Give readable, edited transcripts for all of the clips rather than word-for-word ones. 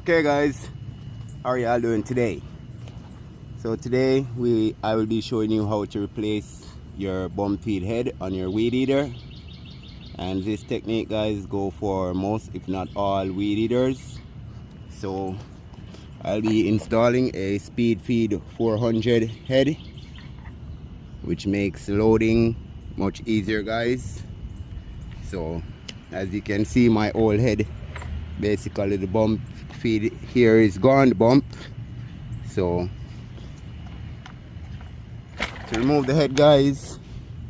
Okay guys, how are y'all doing today? So today I will be showing you how to replace your bump feed head on your Weedeater. And this technique guys go for most if not all Weedeaters. So I'll be installing a speed feed 400 head, which makes loading much easier guys. So as you can see, my old head, basically the bump feed here is gone, the bump. So to remove the head guys,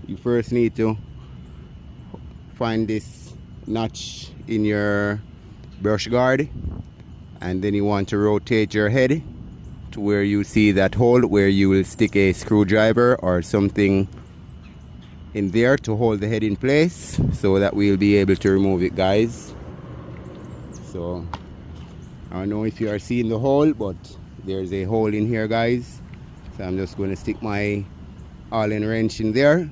you first need to find this notch in your brush guard, and then you want to rotate your head to where you see that hole where you will stick a screwdriver or something in there to hold the head in place, so that we'll be able to remove it guys. So I don't know if you are seeing the hole, but there's a hole in here guys. So I'm just going to stick my Allen wrench in there.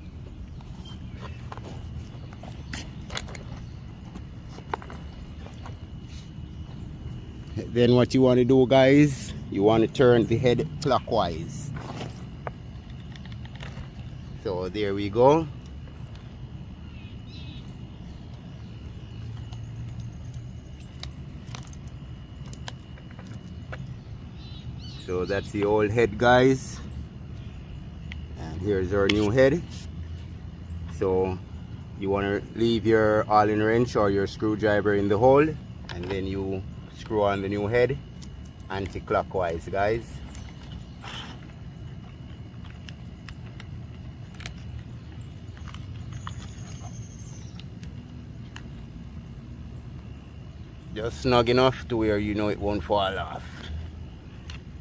Then what you want to do guys, you want to turn the head clockwise. So there we go. So that's the old head guys, and here's our new head. So you want to leave your Allen wrench or your screwdriver in the hole, and then you screw on the new head anti-clockwise guys. Just snug enough to where you know it won't fall off.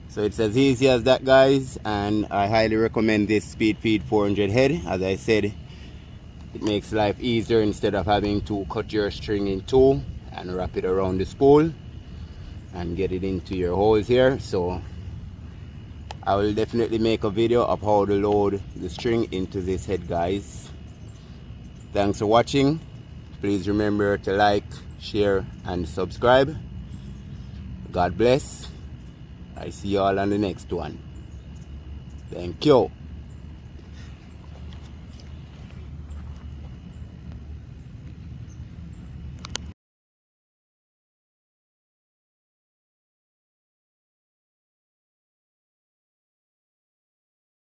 So it's as easy as that guys, and I highly recommend this speed feed 400 head. As I said, it makes life easier instead of having to cut your string in two and wrap it around the spool and get it into your holes here. So I will definitely make a video of how to load the string into this head guys. Thanks for watching. Please remember to like, share and subscribe. God bless. I see you all on the next one. Thank you.